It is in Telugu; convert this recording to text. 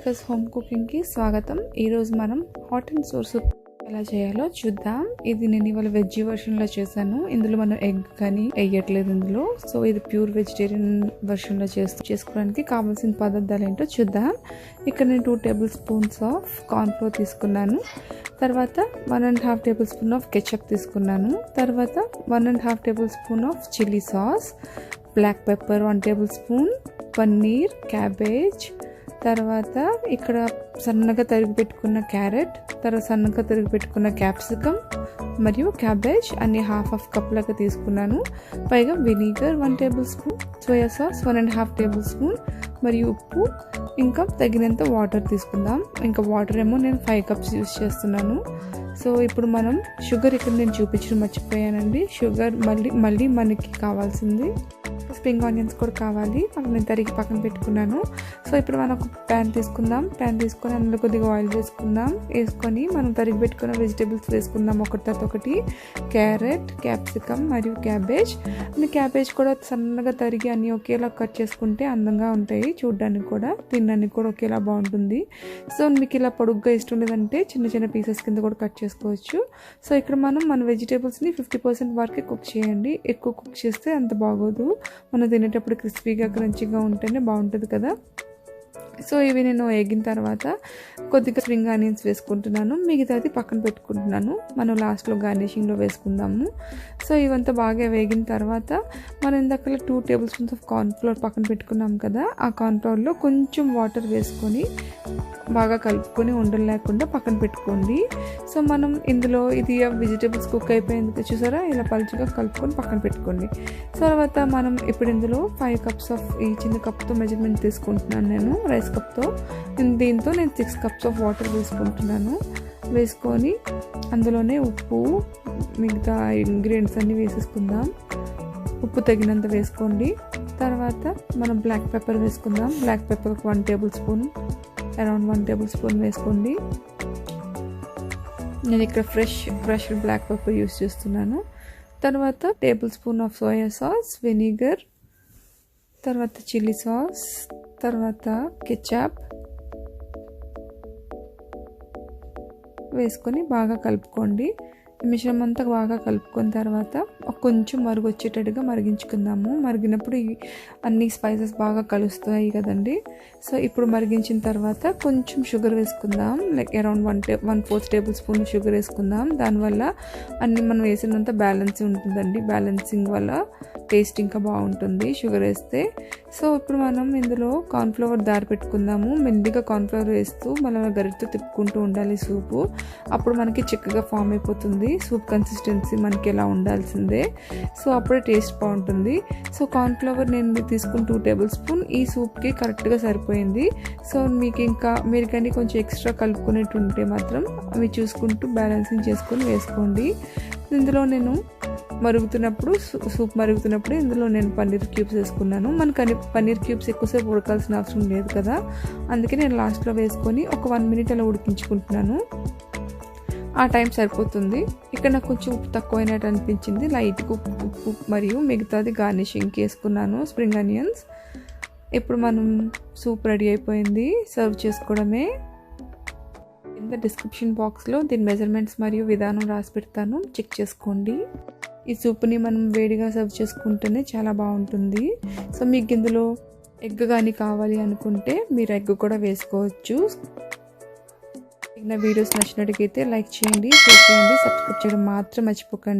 శ్రీలేఖస్ హోమ్ కుకింగ్కి స్వాగతం. ఈరోజు మనం హాట్ అండ్ సోర్ సూప్ ఎలా చేయాలో చూద్దాం. ఇది నేను ఇవాళ వెజ్ వర్షన్లో చేశాను. ఇందులో మనం ఎగ్ కానీ వేయట్లేదు ఇందులో. సో ఇది ప్యూర్ వెజిటేరియన్ వర్షన్లో చేసుకోవడానికి కావాల్సిన పదార్థాలు ఏంటో చూద్దాం. ఇక్కడ నేను 2 table spoons of corn flour తీసుకున్నాను. తర్వాత 1.5 టేబుల్ స్పూన్ ఆఫ్ ketchup తీసుకున్నాను. తర్వాత 1.5 tablespoon of chilli sauce, black pepper 1 tablespoon, paneer, cabbage, తర్వాత ఇక్కడ సన్నగా తరిగి పెట్టుకున్న క్యారెట్, తర్వాత సన్నగా తరిగి పెట్టుకున్న క్యాప్సికమ్ మరియు క్యాబేజ్ అన్ని హాఫ్ కప్ లాగా తీసుకున్నాను. పైగా వినీగర్ 1 table spoon, soya sauce 1.5 table spoon మరియు ఉప్పు, ఇంకా తగినంత వాటర్ తీసుకుందాం. ఇంకా వాటర్ ఏమో నేను 5 కప్స్ యూస్ చేస్తున్నాను. సో ఇప్పుడు మనం షుగర్ ఇక్కడ నేను చూపించడం మర్చిపోయానండి. షుగర్ మళ్ళీ మనకి కావాల్సింది స్ప్రింగ్ ఆనియన్స్ కూడా కావాలి. నేను తరిగి పక్కన పెట్టుకున్నాను. సో ఇప్పుడు మనం ఒక ప్యాన్ తీసుకుందాం. ప్యాన్ తీసుకొని అందులో కొద్దిగా ఆయిల్ వేసుకొని మనం తరిగి పెట్టుకున్న వెజిటేబుల్స్ వేసుకుందాం ఒకటి తర్వాత ఒకటి. క్యారెట్, క్యాప్సికమ్ మరియు క్యాబేజ్. క్యాబేజ్ కూడా సన్నగా తరిగి అన్నీ ఒకేలా కట్ చేసుకుంటే అందంగా ఉంటాయి, చూడడానికి కూడా తినడానికి కూడా ఒకేలా బాగుంటుంది. సో మీకు ఇలా పొడుగ్గా ఇష్టం లేదంటే చిన్న చిన్న పీసెస్ కింద కూడా కట్ చేసుకోవచ్చు. సో ఇక్కడ మన వెజిటేబుల్స్ని 50% వరకే కుక్ చేయండి. ఎక్కువ కుక్ చేస్తే అంత బాగోదు. మనం తినేటప్పుడు క్రిస్పీగా క్రంచీగా ఉంటేనే బాగుంటుంది కదా. సో ఇవి నేను వేగిన తర్వాత కొద్దిగా స్ప్రింగ్ ఆనియన్స్ వేసుకుంటున్నాను. మిగతాది పక్కన పెట్టుకుంటున్నాను. మనం లాస్ట్లో గార్నిషింగ్లో వేసుకుందాము. సో ఇవంతా బాగా వేగిన తర్వాత మనం ఇందాక 2 table spoons of corn flour పక్కన పెట్టుకున్నాం కదా, ఆ కార్న్ ఫ్లోర్లో కొంచెం వాటర్ వేసుకొని బాగా కలుపుకొని ఉండలు లేకుండా పక్కన పెట్టుకోండి. సో మనం ఇందులో ఇది వెజిటేబుల్స్ కుక్ అయిపోయింది చూసారా, ఇలా పలుచగా కలుపుకొని పక్కన పెట్టుకోండి. తర్వాత మనం ఇప్పుడు ఇందులో 5 కప్స్ ఆఫ్ ఈ చిన్న కప్తో మెజర్మెంట్ తీసుకుంటున్నాను నేను, రైస్ కప్తో. దీంతో నేను 6 కప్స్ ఆఫ్ వాటర్ వేసుకుంటున్నాను. వేసుకొని అందులోనే ఉప్పు, మిగతా ఇంగ్రీడియంట్స్ అన్నీ వేసేసుకుందాం. ఉప్పు తగినంత వేసుకోండి. తర్వాత మనం బ్లాక్ పెప్పర్ వేసుకుందాం. Black pepper 1 tablespoon, around 1 tablespoon వేసుకోండి. నేను ఇక్కడ ఫ్రెష్ బ్లాక్ పెప్పర్ యూస్ చేస్తున్నాను. తర్వాత tablespoon of soya sauce, vinegar, తర్వాత చిల్లీ సాస్, తర్వాత ketchup వేసుకొని బాగా కలుపుకోండి. మిశ్రమం అంతా బాగా కలుపుకున్న తర్వాత కొంచెం మరుగు వచ్చేటట్టుగా మరిగించుకుందాము. మరిగినప్పుడు అన్ని స్పైసెస్ బాగా కలుస్తాయి కదండి. సో ఇప్పుడు మరిగించిన తర్వాత కొంచెం షుగర్ వేసుకుందాం. Like around 1/4 table spoon sugar వేసుకుందాం. దానివల్ల అన్ని మనం వేసినంత బ్యాలెన్స్ ఉంటుందండి. బ్యాలెన్సింగ్ వల్ల టేస్ట్ ఇంకా బాగుంటుంది షుగర్ వేస్తే. సో ఇప్పుడు మనం ఇందులో కార్న్ఫ్లవర్ దారి పెట్టుకుందాము. మెల్లిగా కార్న్ఫ్లవర్ వేస్తూ మనం గరిటతో తిప్పుకుంటూ ఉండాలి సూపు. అప్పుడు మనకి చిక్కగా ఫామ్ అయిపోతుంది. సూప్ కన్సిస్టెన్సీ మనకి ఎలా ఉండాల్సిందే. సో అప్పుడే టేస్ట్ బాగుంటుంది. సో కార్న్ఫ్లవర్ నేను తీసుకుని 2 టేబుల్ స్పూన్ ఈ సూప్కి కరెక్ట్గా సరిపోయింది. సో మీరు కానీ కొంచెం ఎక్స్ట్రా కలుపుకునేట్టు ఉంటే మాత్రం అవి చూసుకుంటూ బ్యాలెన్సింగ్ చేసుకొని వేసుకోండి. ఇందులో నేను సూప్ మరుగుతున్నప్పుడు ఇందులో నేను పన్నీర్ క్యూబ్స్ వేసుకున్నాను. మనకు పన్నీర్ క్యూబ్స్ ఎక్కువసేపు ఉడకాల్సిన అవసరం లేదు కదా, అందుకే నేను లాస్ట్లో వేసుకొని ఒక 1 మినిట్ అలా ఉడికించుకుంటున్నాను. ఆ టైం సరిపోతుంది. ఇక్కడ నాకు కొంచెం ఉప్పు తక్కువైనట్టు అనిపించింది. లైట్గా ఉప్పు మరియు మిగతాది గార్నిషింగ్కి వేసుకున్నాను స్ప్రింగ్ ఆనియన్స్. ఇప్పుడు మనం సూప్ రెడీ అయిపోయింది, సర్వ్ చేసుకోవడమే. కింద డిస్క్రిప్షన్ బాక్స్లో దీని మెజర్మెంట్స్ మరియు విధానం రాసి పెడతాను, చెక్ చేసుకోండి. ఈ సూప్ని మనం వేడిగా సర్వ్ చేసుకుంటేనే చాలా బాగుంటుంది. సో మీకు ఇందులో ఎగ్ కానీ కావాలి అనుకుంటే మీరు ఎగ్ కూడా వేసుకోవచ్చు. నా వీడియోస్ నచ్చినట్టుగైతే లైక్ చేయండి, షేర్ చేయండి, సబ్స్క్రైబ్ చేయడం మాత్రం మర్చిపోకండి.